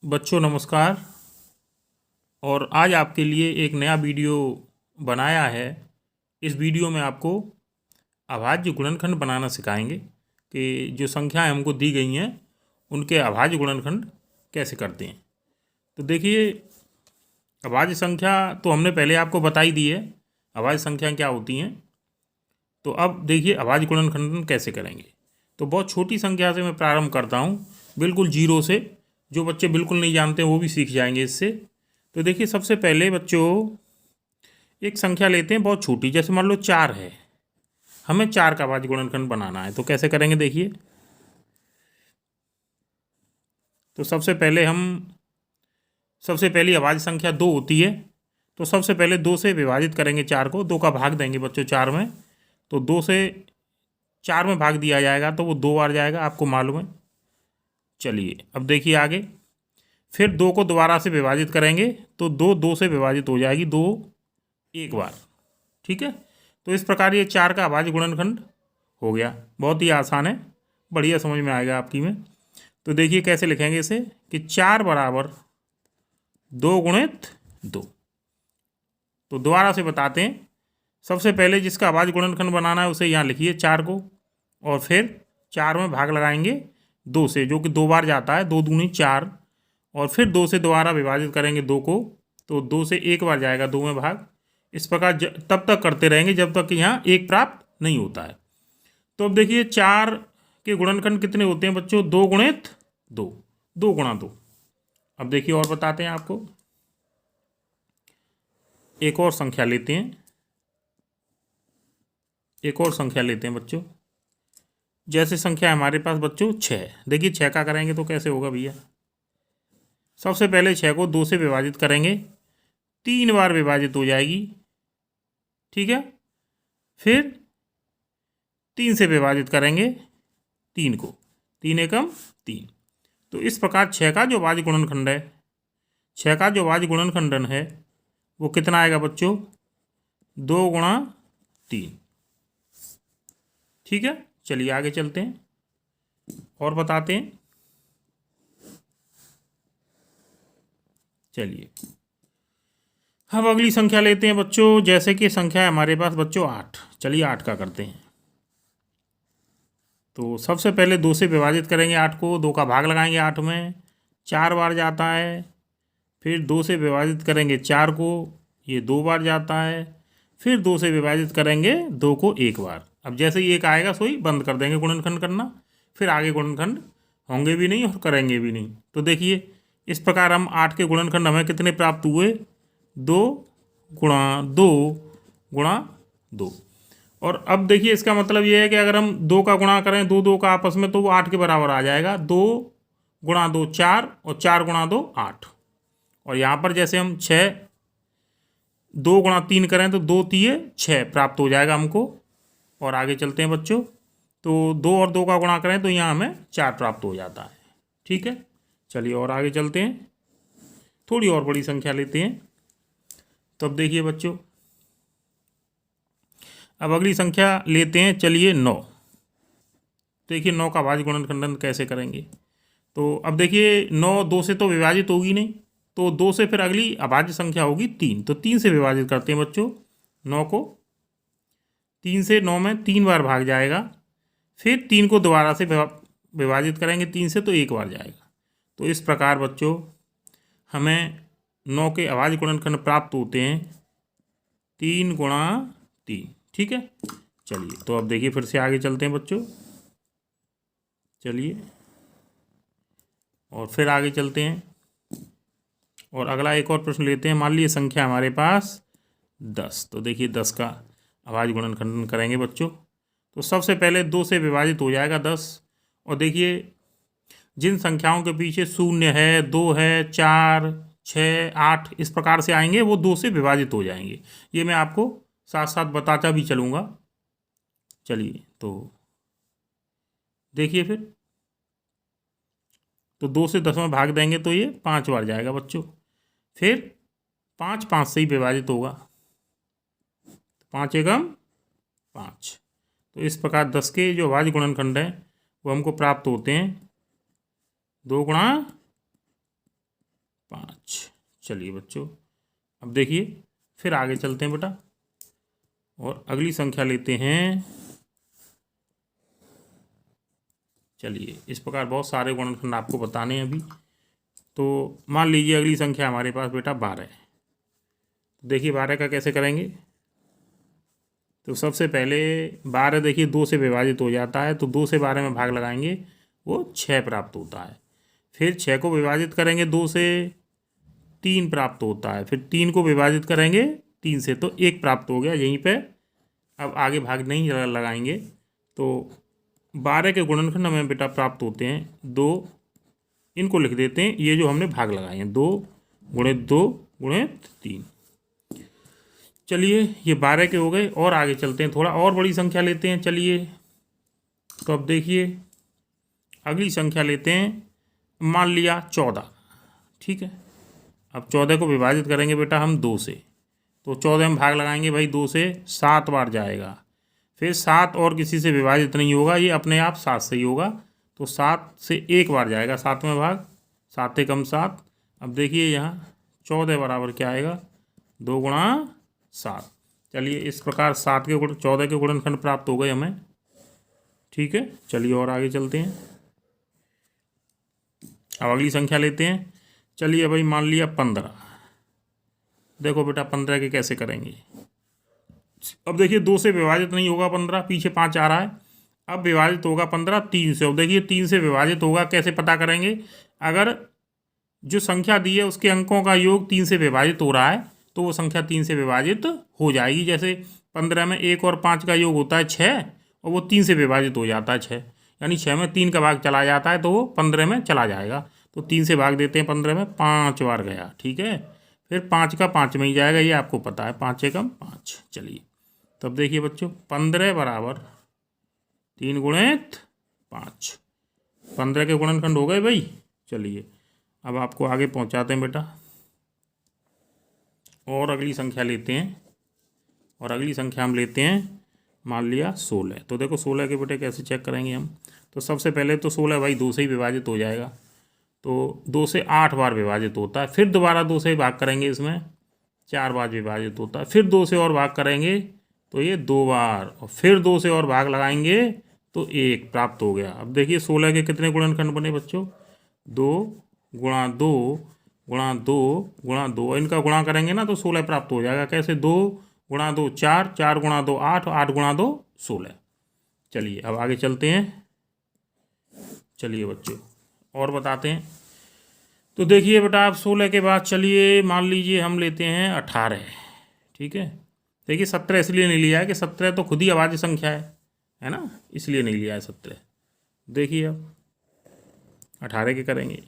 बच्चों नमस्कार। और आज आपके लिए एक नया वीडियो बनाया है। इस वीडियो में आपको अभाज्य गुणनखंड बनाना सिखाएंगे कि जो संख्याएं हमको दी गई हैं उनके अभाज्य गुणनखंड कैसे करते हैं। तो देखिए, अभाज्य संख्या तो हमने पहले आपको बताई दी है, अभाज्य संख्याएं क्या होती हैं। तो अब देखिए अभाज्य गुणनखंड कैसे करेंगे। तो बहुत छोटी संख्या से मैं प्रारंभ करता हूँ, बिल्कुल जीरो से। जो बच्चे बिल्कुल नहीं जानते वो भी सीख जाएंगे इससे। तो देखिए, सबसे पहले बच्चों एक संख्या लेते हैं बहुत छोटी, जैसे मान लो 4 है। हमें 4 का अभाज्य गुणनखंड बनाना है, तो कैसे करेंगे देखिए। तो सबसे पहली अभाज्य संख्या 2 होती है। तो सबसे पहले 2 से विभाजित करेंगे 4 को, 2 का भाग देंगे बच्चों 4 में। तो 2 से 4 में भाग दिया जाएगा तो वो 2 बार जाएगा, आपको मालूम है। चलिए अब देखिए आगे। फिर 2 को दोबारा से विभाजित करेंगे तो 2 से विभाजित हो जाएगी, 2 एक बार। ठीक है, तो इस प्रकार ये 4 का अभाज्य गुणनखंड हो गया। बहुत ही आसान है, बढ़िया समझ में आएगा आपकी में। तो देखिए कैसे लिखेंगे इसे कि 4 बराबर 2 गुणित 2। तो दोबारा से बताते हैं। सबसे पहले जिसका अभाज्य गुणनखंड बनाना है उसे यहाँ लिखिए 4 को, और फिर 4 में भाग लगाएंगे 2 से, जो कि 2 बार जाता है, 2 दूनी 4। और फिर 2 से दोबारा विभाजित करेंगे 2 को, तो 2 से एक बार जाएगा 2 में भाग। इस प्रकार तब तक करते रहेंगे जब तक कि यहाँ 1 प्राप्त नहीं होता है। तो अब देखिए 4 के गुणनखंड कितने होते हैं बच्चों, 2 गुणित 2, 2 गुणा 2। अब देखिए और बताते हैं आपको। एक और संख्या लेते हैं बच्चों। जैसे संख्या है हमारे पास बच्चों 6। देखिए 6 का करेंगे तो कैसे होगा भैया। सबसे पहले 6 को 2 से विभाजित करेंगे, 3 बार विभाजित हो जाएगी। ठीक है, फिर 3 से विभाजित करेंगे 3 को, 3 एकम 3। तो इस प्रकार 6 का जो अभाज्य गुणनखंड है, 6 का जो अभाज्य गुणनखंडन है वो कितना आएगा बच्चों, 2 गुणा 3। ठीक है, चलिए आगे चलते हैं और बताते हैं। चलिए हम अगली संख्या लेते हैं बच्चों। जैसे कि संख्या है हमारे पास बच्चों 8। चलिए 8 का करते हैं। तो सबसे पहले 2 से विभाजित करेंगे 8 को, 2 का भाग लगाएंगे 8 में, 4 बार जाता है। फिर 2 से विभाजित करेंगे 4 को, ये 2 बार जाता है। फिर 2 से विभाजित करेंगे 2 को एक बार। अब जैसे ही 1 आएगा सोई बंद कर देंगे गुणनखंड करना, फिर आगे गुणनखंड होंगे भी नहीं और करेंगे भी नहीं। तो देखिए इस प्रकार हम 8 के गुणनखंड हमें कितने प्राप्त हुए, 2 गुणा 2 गुणा 2। और अब देखिए इसका मतलब ये है कि अगर हम 2 का गुणा करें 2 2 का आपस में, तो वो 8 के बराबर आ जाएगा। 2 गुणा 2 4, और 4 गुणा 2 8। और यहाँ पर जैसे हम 6 2 गुणा 3 करें तो 2 तिये 6 प्राप्त हो जाएगा हमको। और आगे चलते हैं बच्चों। तो 2 और 2 का गुणा करें तो यहाँ हमें 4 प्राप्त हो जाता है। ठीक है, चलिए और आगे चलते हैं, थोड़ी और बड़ी संख्या लेते हैं। तो अब देखिए बच्चों, अब अगली संख्या लेते हैं, चलिए 9। देखिए 9 का अभाज्य गुणनखंडन कैसे करेंगे। तो अब देखिए 9 2 से तो विभाजित होगी नहीं, तो 2 से फिर अगली अभाज्य संख्या होगी 3। तो 3 से विभाजित करते हैं बच्चों 9 को। 3 से 9 में 3 बार भाग जाएगा। फिर 3 को दोबारा से विभाजित करेंगे 3 से, तो एक बार जाएगा। तो इस प्रकार बच्चों हमें 9 के अभाज्य गुणनखंड प्राप्त होते हैं 3 गुणा 3। ठीक है, चलिए तो अब देखिए फिर से आगे चलते हैं बच्चों। चलिए और फिर आगे चलते हैं और अगला एक और प्रश्न लेते हैं। मान लीजिए संख्या हमारे पास 10। तो देखिए 10 का अभाज्य गुणनखंडन करेंगे बच्चों। तो सबसे पहले 2 से विभाजित हो जाएगा 10। और देखिए जिन संख्याओं के पीछे 0 है, 2 है, 4 6 8 इस प्रकार से आएंगे वो 2 से विभाजित हो जाएंगे। ये मैं आपको साथ साथ बताता भी चलूँगा। चलिए तो देखिए फिर, तो 2 से 10 में भाग देंगे तो ये 5 बार जाएगा बच्चों। फिर 5 5 से ही विभाजित होगा, 5 एकम 5। तो इस प्रकार 10 के जो अभाज्य गुणनखंड हैं वो हमको प्राप्त होते हैं 2 गुणा चलिए बच्चों, अब देखिए फिर आगे चलते हैं बेटा और अगली संख्या लेते हैं। चलिए, इस प्रकार बहुत सारे गुणनखंड आपको बताने हैं अभी। तो मान लीजिए अगली संख्या हमारे पास बेटा 12। देखिए 12 का कैसे करेंगे। तो सबसे पहले 12 देखिए 2 से विभाजित हो जाता है, तो 2 से 12 में भाग लगाएंगे, वो 6 प्राप्त होता है। फिर 6 को विभाजित करेंगे 2 से, 3 प्राप्त होता है। फिर 3 को विभाजित करेंगे 3 से, तो 1 प्राप्त हो गया। यहीं पे अब आगे भाग नहीं लगाएंगे। तो 12 के गुणनखंड हमें बेटा प्राप्त होते हैं 2। इनको लिख देते हैं, ये जो हमने भाग लगाए हैं 2 गुणित 2 गुणित 3। चलिए ये 12 के हो गए और आगे चलते हैं, थोड़ा और बड़ी संख्या लेते हैं। चलिए तो अब देखिए अगली संख्या लेते हैं, मान लिया 14। ठीक है, अब 14 को विभाजित करेंगे बेटा हम 2 से, तो 14 में भाग लगाएंगे भाई 2 से, 7 बार जाएगा। फिर 7 और किसी से विभाजित नहीं होगा, ये अपने आप 7 से ही होगा, तो 7 से 1 बार जाएगा 7 में भाग, 7 से कम 7। अब देखिए यहाँ 14 बराबर क्या आएगा, 2 गुणा 7। चलिए इस प्रकार 7 के 14 के गुणनखंड प्राप्त हो गए हमें। ठीक है, चलिए और आगे चलते हैं। अब अगली संख्या लेते हैं। चलिए भाई मान लिया 15। देखो बेटा 15 के कैसे करेंगे। अब देखिए 2 से विभाजित नहीं होगा 15, पीछे 5 आ रहा है। अब विभाजित होगा 15 3 से। अब देखिए 3 से विभाजित होगा, कैसे पता करेंगे। अगर जो संख्या दी है उसके अंकों का योग 3 से विभाजित हो रहा है, तो वो संख्या 3 से विभाजित हो जाएगी। जैसे 15 में 1 और 5 का योग होता है 6, और वो 3 से विभाजित हो जाता है 6, यानी 6 में 3 का भाग चला जाता है, तो वो 15 में चला जाएगा। तो 3 से भाग देते हैं 15 में, 5 बार गया। ठीक है, फिर 5 का 5 में ही जाएगा, ये आपको पता है, 5 से कम 5। चलिए तब देखिए बच्चों 15 बराबर 3 गुणित 5। 15 के गुणनखंड हो गए भाई। चलिए अब आपको आगे पहुंचाते हैं बेटा, और अगली संख्या लेते हैं। और अगली संख्या हम लेते हैं मान लिया 16। तो देखो 16 के बेटे कैसे चेक करेंगे हम। तो सबसे पहले तो 16 भाई 2 से ही विभाजित हो जाएगा, तो 2 से 8 बार विभाजित होता है। फिर दोबारा 2 से भाग करेंगे, इसमें 4 बार विभाजित होता है। फिर 2 से और भाग करेंगे तो ये 2 बार, और फिर 2 से और भाग लगाएंगे तो 1 प्राप्त हो गया। अब देखिए 16 के कितने गुणनखंड बने बच्चों, 2 गुणा 2 गुणा 2 गुणा 2। इनका गुणा करेंगे ना तो 16 प्राप्त हो जाएगा। कैसे, 2 गुणा 2 4, 4 गुणा 2 8, 8 गुणा 2 16। चलिए अब आगे चलते हैं। चलिए बच्चों और बताते हैं। तो देखिए बेटा आप 16 के बाद चलिए मान लीजिए हम लेते हैं 18। ठीक है, देखिए 17 इसलिए नहीं लिया है कि 17 तो खुद ही अभाज्य संख्या है ना, इसलिए नहीं लिया है 17। देखिए अब 18 के करेंगे,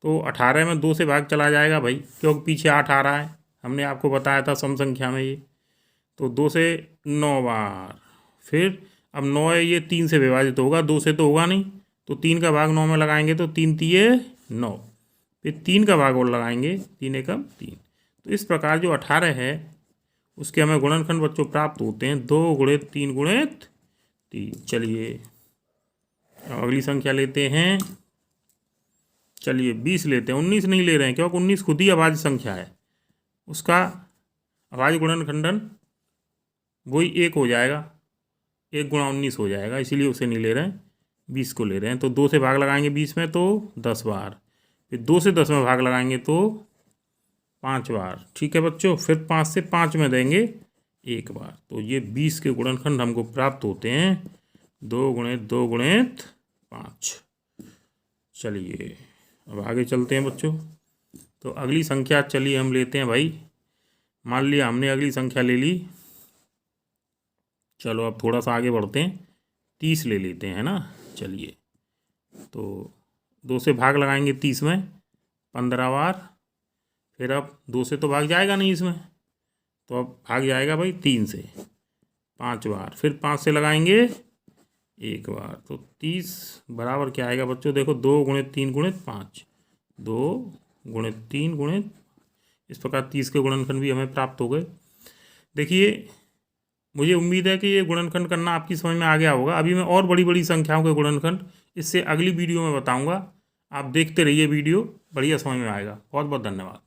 तो 18 में 2 से भाग चला जाएगा भाई, क्योंकि पीछे 8 आ रहा है, हमने आपको बताया था सम संख्या में ये। तो 2 से 9 बार, फिर अब 9 है, ये 3 से विभाजित होगा, 2 से तो होगा नहीं, तो 3 का भाग 9 में लगाएंगे तो 3 तिये 9। फिर 3 का भाग और लगाएंगे, 3 एकम 3। तो इस प्रकार जो 18 है उसके हमें गुणनखंड बच्चों प्राप्त होते हैं 2 गुणित 3 गुणित 3। चलिए अगली संख्या लेते हैं। चलिए 20 लेते हैं, 19 नहीं ले रहे हैं क्योंकि 19 खुद ही अभाज्य संख्या है, उसका अभाज्य गुणनखंडन वही 1 हो जाएगा, 1 गुणा 19 हो जाएगा, इसीलिए उसे नहीं ले रहे हैं, 20 को ले रहे हैं। तो 2 से भाग लगाएंगे 20 में तो 10 बार, फिर 2 से 10 में भाग लगाएंगे तो 5 बार। ठीक है बच्चों, फिर 5 से 5 में देंगे 1 बार। तो ये 20 के गुणनखंड हमको प्राप्त होते हैं 2 गुणित 2 गुणित 5। चलिए अब आगे चलते हैं बच्चों। तो अगली संख्या चलिए हम लेते हैं भाई, मान लिया हमने अगली संख्या ले ली। चलो अब थोड़ा सा आगे बढ़ते हैं, 30 ले लेते हैं ना। चलिए तो 2 से भाग लगाएंगे 30 में 15 बार, फिर अब 2 से तो भाग जाएगा नहीं इसमें, तो अब भाग जाएगा भाई 3 से 5 बार, फिर 5 से लगाएंगे 1 बार। तो 30 बराबर क्या आएगा बच्चों, देखो 2 गुणित 3 गुणित 5, 2 गुणित 3 गुणित, इस प्रकार 30 के गुणनखंड भी हमें प्राप्त हो गए। देखिए मुझे उम्मीद है कि ये गुणनखंड करना आपकी समझ में आ गया होगा। अभी मैं और बड़ी बड़ी संख्याओं के गुणनखंड इससे अगली वीडियो में बताऊंगा, आप देखते रहिए वीडियो, बढ़िया समझ में आएगा। बहुत बहुत धन्यवाद।